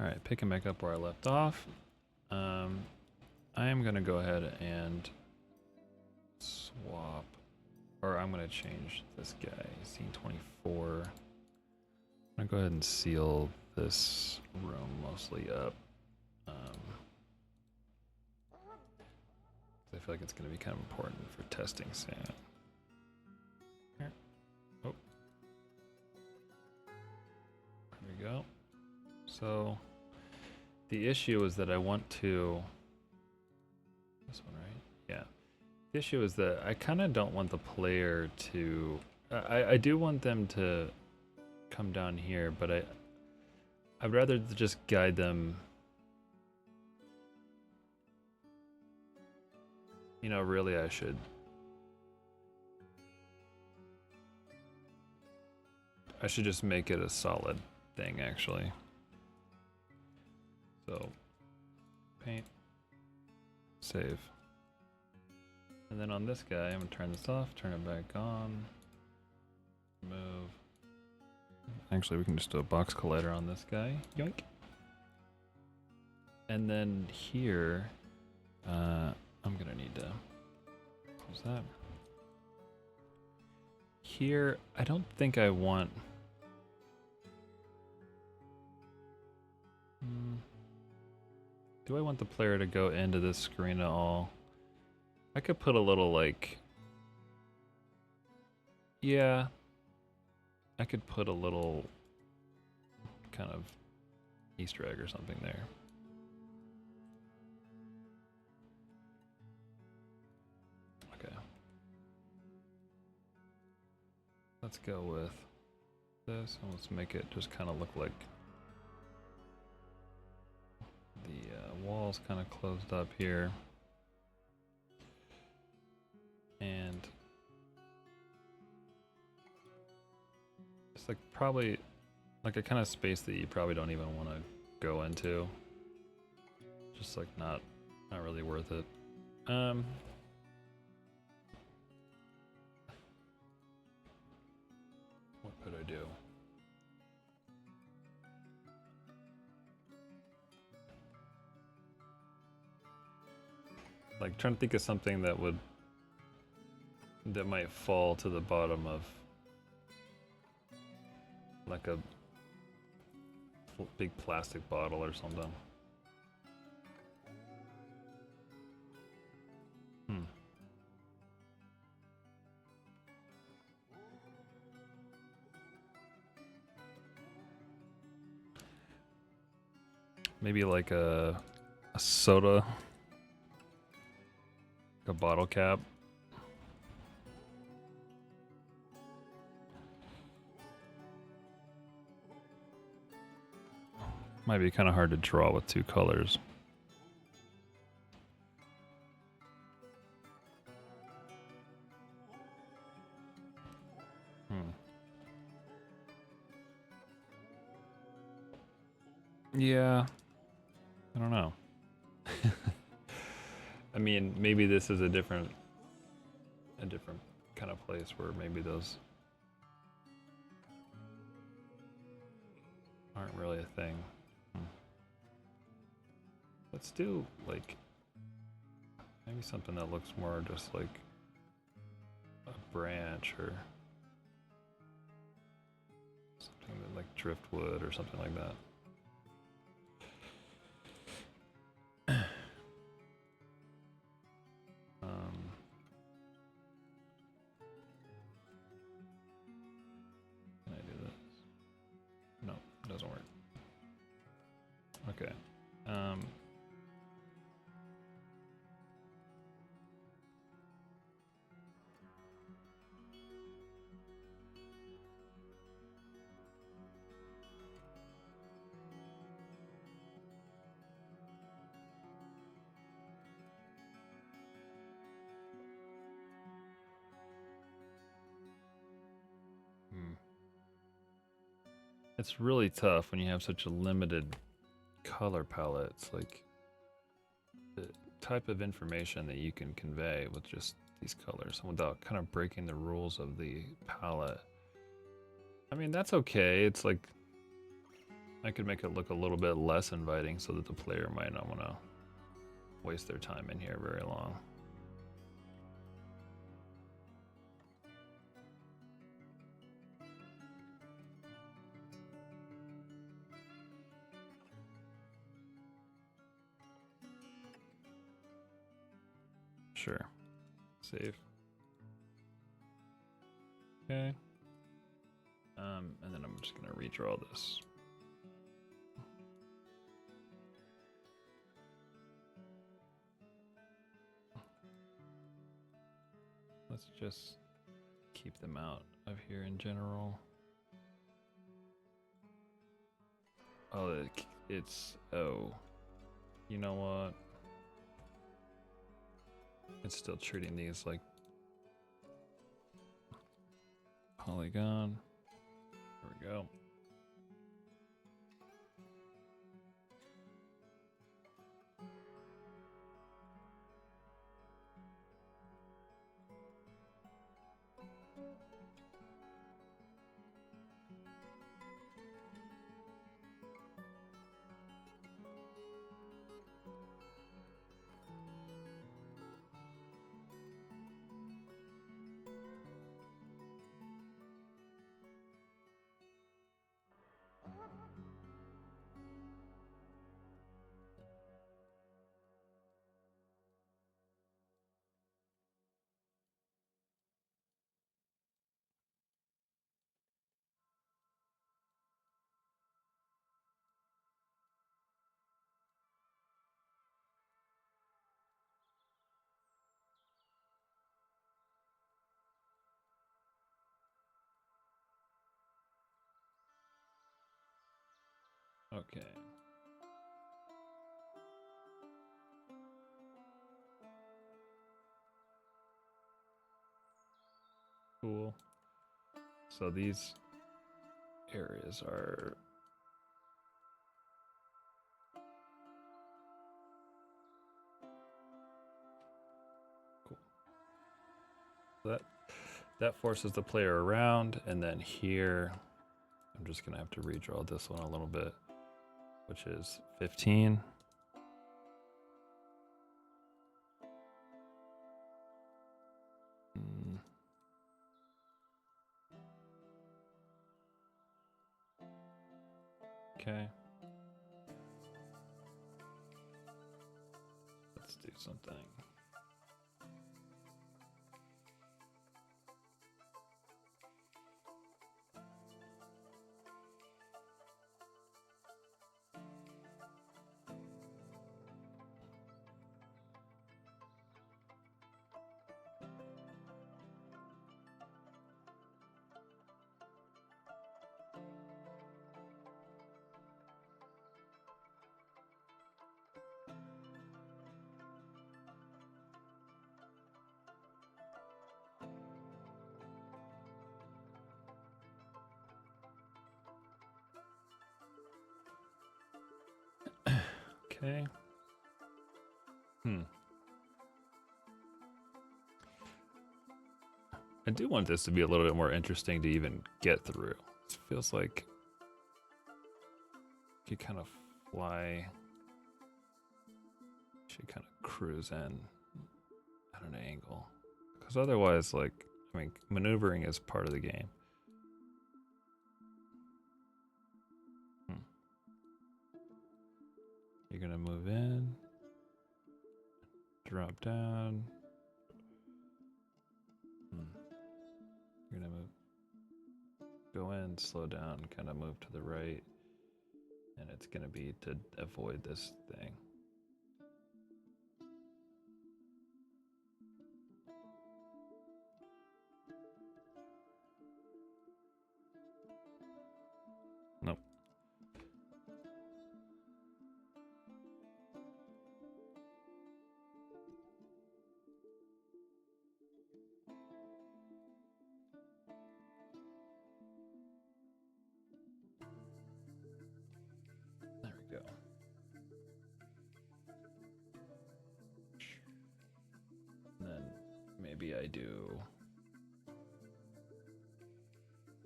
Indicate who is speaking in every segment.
Speaker 1: Alright, picking back up where I left off. I am going to go ahead and swap, or I'm going to change this guy, scene 24. I'm going to go ahead and seal this room mostly up. I feel like it's going to be kind of important for testing sand. Here. Oh. There we go. So the issue is that I want to, this one, right? Yeah. The issue is that I kind of don't want the player to, I do want them to come down here, but I'd rather just guide them. You know, really I should just make it a solid thing, actually. So, paint, save. And then on this guy, I'm gonna turn this off, turn it back on, move. Actually, we can just do a box collider on this guy, yoink. And then here, I'm gonna need to close that. Here, I don't think I want. Do I want the player to go into this screen at all? I could put a little, like, yeah, I could put a little kind of Easter egg or something there. Okay. Let's go with this, and let's make it just kind of look like the wall's kind of closed up here. And it's like probably like a kind of space that you probably don't even want to go into. Just like not really worth it. What could I do? Like trying to think of something that might fall to the bottom of like a big plastic bottle or something. Maybe like a soda, a bottle cap. Might be kind of hard to draw with two colors. Yeah, I don't know. I mean, maybe this is a different kind of place where maybe those aren't really a thing. Let's do like maybe something that looks more just like a branch or something that like driftwood or something like that. Can I do this? No, it doesn't work. Okay. It's really tough when you have such a limited color palette. It's like the type of information that you can convey with just these colors without kind of breaking the rules of the palette. I mean, that's okay. It's like I could make it look a little bit less inviting so that the player might not want to waste their time in here very long. Sure. Save. Okay. And then I'm just gonna redraw this. Let's just keep them out of here in general. Oh, it's, oh, you know what? It's still treating these like polygon. There we go. Okay. Cool. So these areas are cool. That forces the player around, and then here I'm just gonna have to redraw this one a little bit, which is 15. Okay. Let's do something. Okay. I do want this to be a little bit more interesting to even get through. It feels like you kind of fly, should kind of cruise in at an angle. Because otherwise, like, I mean, maneuvering is part of the game. You're gonna move in, drop down. You're gonna go in, slow down, kind of move to the right, and it's gonna be to avoid this thing. Nope. There we go. And then maybe I do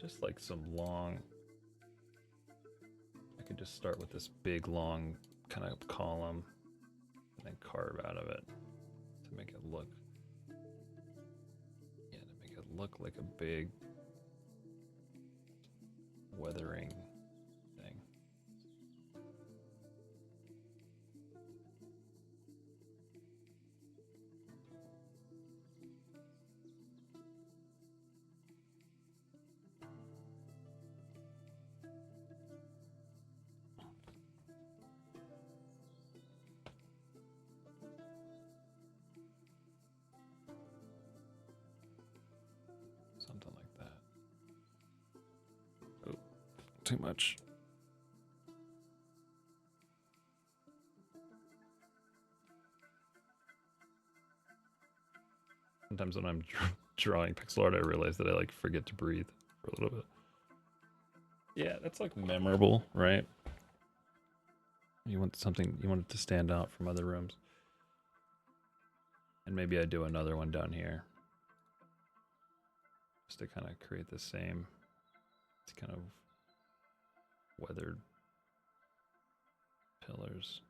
Speaker 1: just like some long, I could just start with this big, long kind of column and then carve out of it to make it look, yeah, to make it look like a big weathering thing. Something like that. Oh, too much. Sometimes when I'm drawing pixel art, I realize that I like forget to breathe for a little bit. Yeah, that's like memorable, right? You want something, you want it to stand out from other rooms. And maybe I do another one down here. Just to kind of create the same, it's kind of weathered pillars.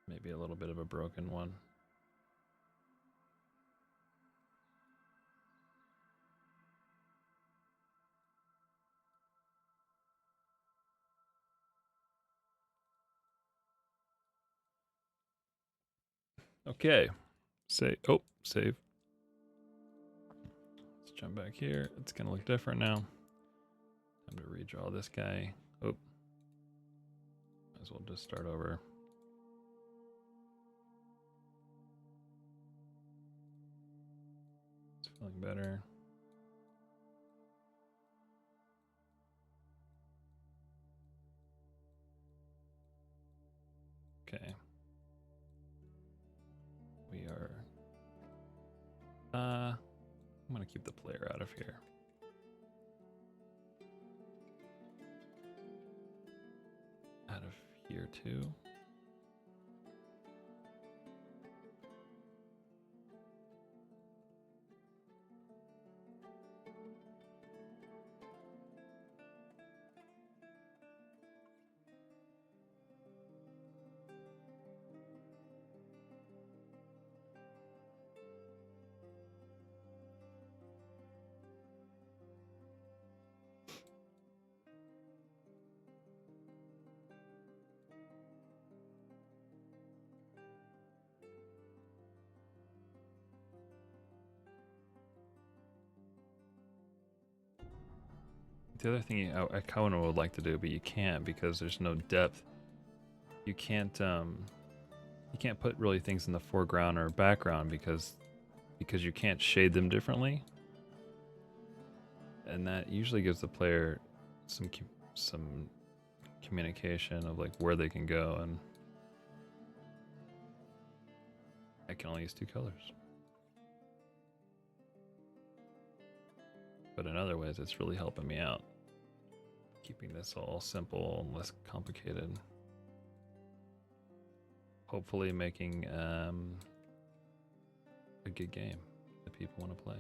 Speaker 1: Maybe a little bit of a broken one. Okay, save. Oh, save. Let's jump back here. It's gonna look different now. Time to redraw this guy. Oh, might as well just start over. It's feeling better. Okay. We are. I'm gonna keep the player out of here. Out of here too. The other thing I kind of would like to do, but you can't because there's no depth. You can't put really things in the foreground or background because you can't shade them differently, and that usually gives the player some communication of like where they can go, and I can only use 2 colors. But in other ways, it's really helping me out. Keeping this all simple and less complicated. Hopefully making a good game that people want to play.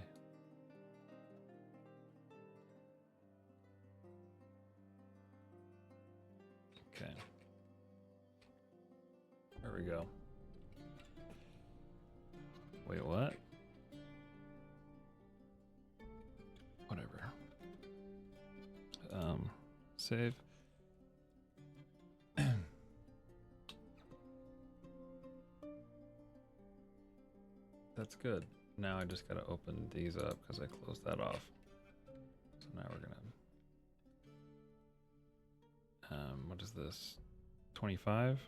Speaker 1: Okay. There we go. Wait, what? Whatever. Save. That's good. Now I just gotta open these up because I closed that off. So now we're gonna, what is this? 25?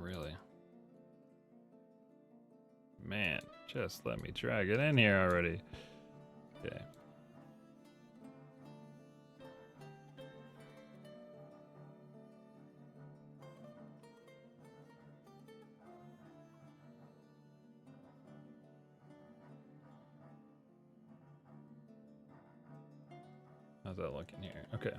Speaker 1: Really? Man, just let me drag it in here already. Okay. How's that looking here? Okay.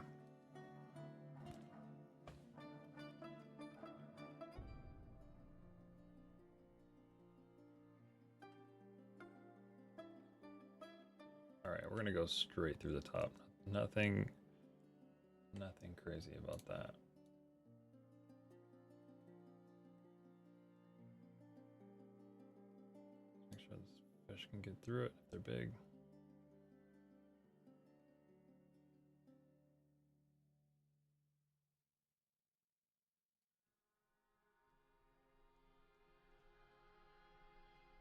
Speaker 1: we're gonna go straight through the top. Nothing crazy about that. Make sure this fish can get through it if they're big.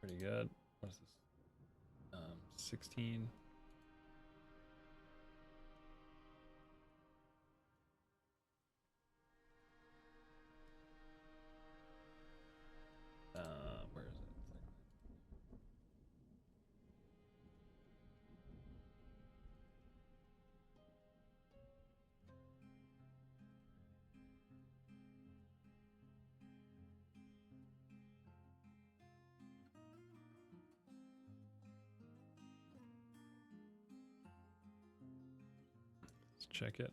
Speaker 1: Pretty good. What is this? 16. Where is it? Let's check it.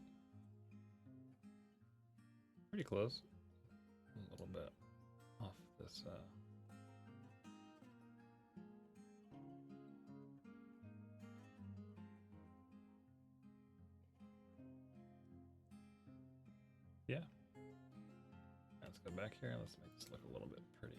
Speaker 1: Pretty close. A little bit off this. Yeah. Let's go back here. Let's make this look a little bit prettier.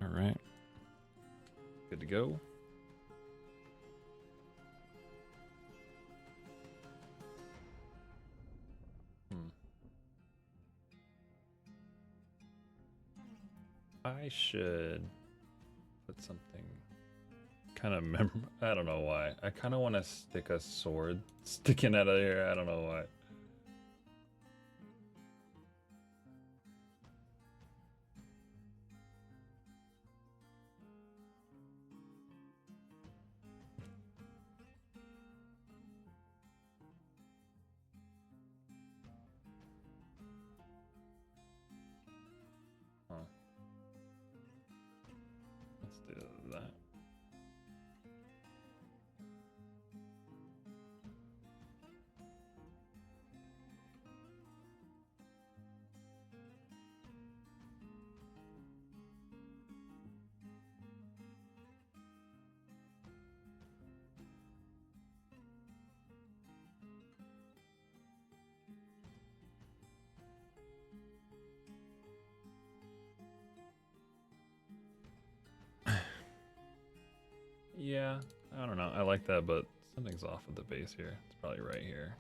Speaker 1: All right. Good to go. I should put something kind of I don't know why. I kind of want to stick a sword sticking out of here. I don't know why. Huh. Let's do that. Yeah, I don't know. I like that, but something's off with the base here. It's probably right here.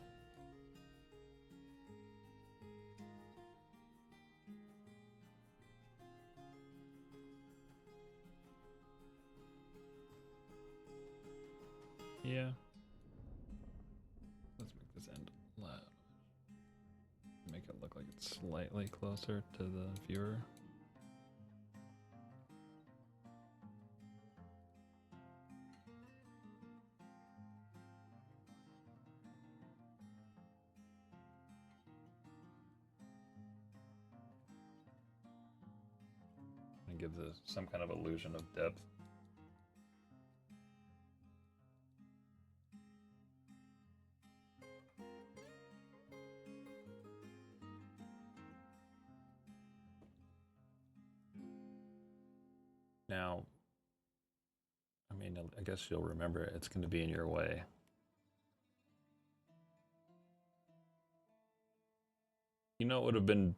Speaker 1: Yeah. Let's make this end loud. Make it look like it's slightly closer to the viewer. And give this some kind of illusion of depth. Now, I mean, I guess you'll remember it's going to be in your way. You know, it would have been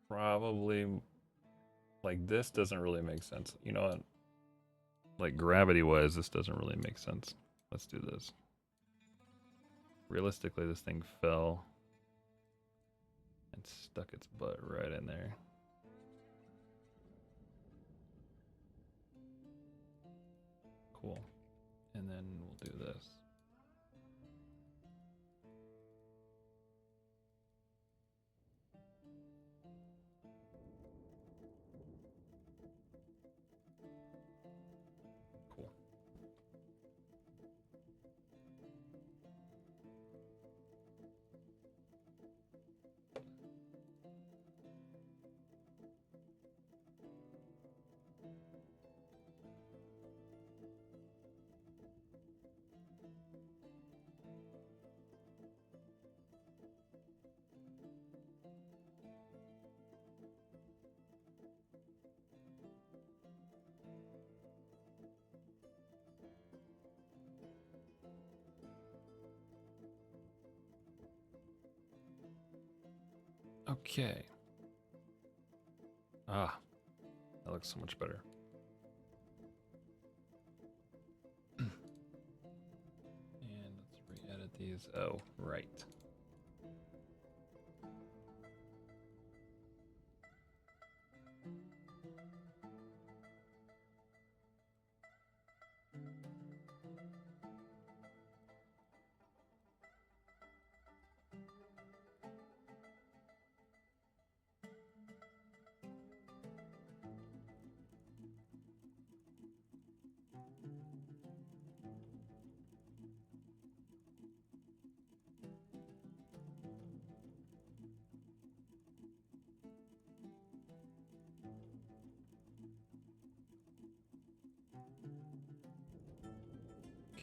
Speaker 1: probably like this doesn't really make sense. You know what? Like gravity wise, this doesn't really make sense. Let's do this. Realistically, this thing fell and stuck its butt right in there. Cool. And then we'll do this. Okay. Ah, that looks so much better. And let's re-edit these. Oh, right.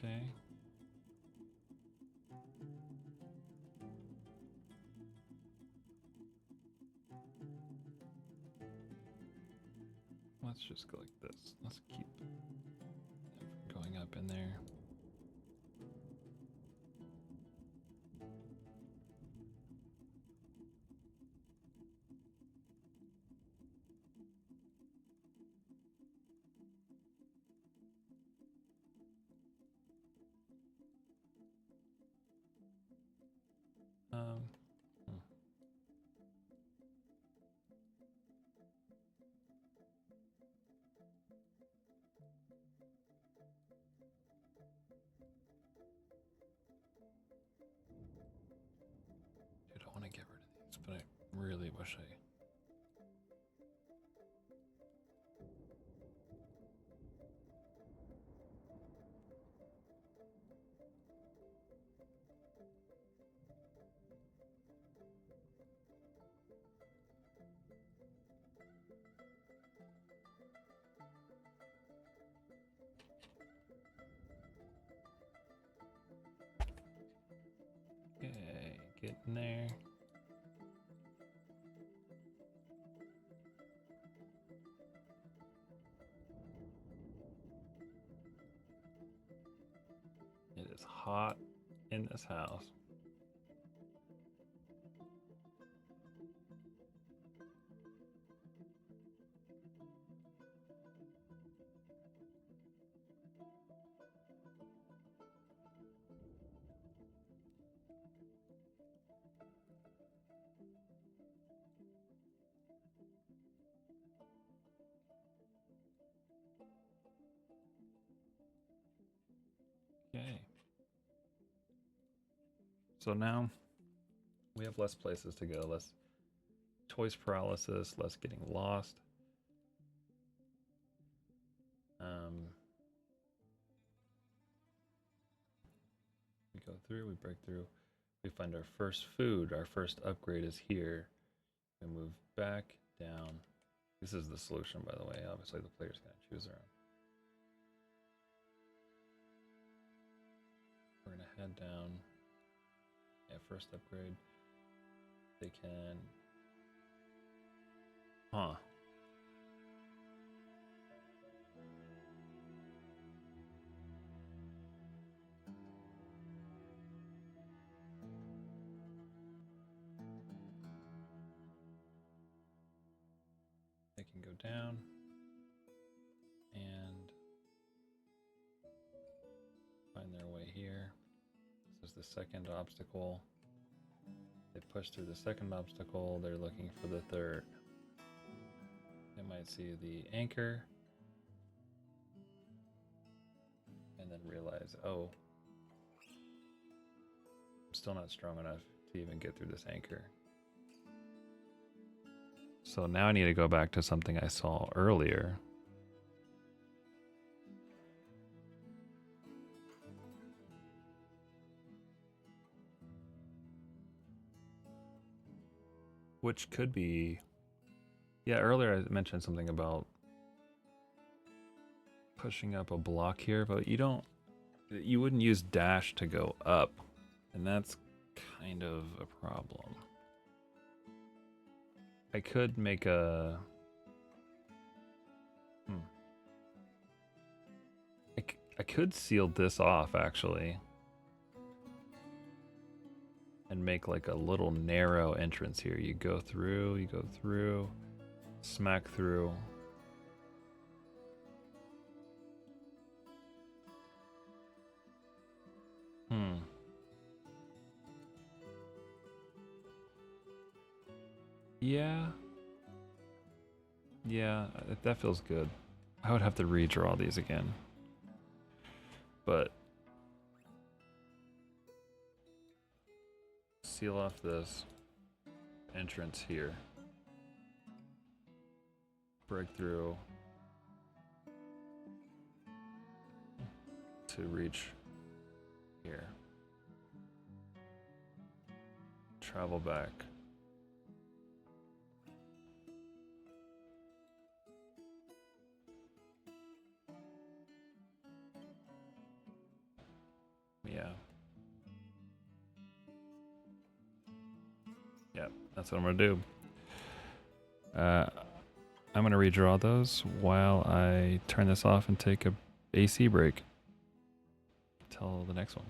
Speaker 1: Okay. Let's just go like this. Let's keep it from going up in there. Um, hmm. Dude, I want to get rid of these, but I really wish I... Okay, get in there. It is hot in this house. Okay. So now we have less places to go, less choice paralysis, less getting lost. We go through, we break through, we find our first food, our first upgrade is here. We move back down. This is the solution, by the way. Obviously, the player's going to choose their own. We're going to head down. Yeah, first upgrade. They can... Huh. They can go down and find their way here. This is the second obstacle. They push through the second obstacle. They're looking for the third. They might see the anchor and then realize, oh, I'm still not strong enough to even get through this anchor. So now I need to go back to something I saw earlier. Which could be... Yeah, earlier I mentioned something about pushing up a block here, but you wouldn't use dash to go up, and that's kind of a problem. I could make a... I could seal this off, actually. And make like a little narrow entrance here. You go through, smack through. Yeah. Yeah, that feels good. I would have to redraw these again. But seal off this entrance here. Break through to reach here. Travel back. Yeah. Yep, that's what I'm gonna do. I'm gonna redraw those while I turn this off and take a AC break till the next one.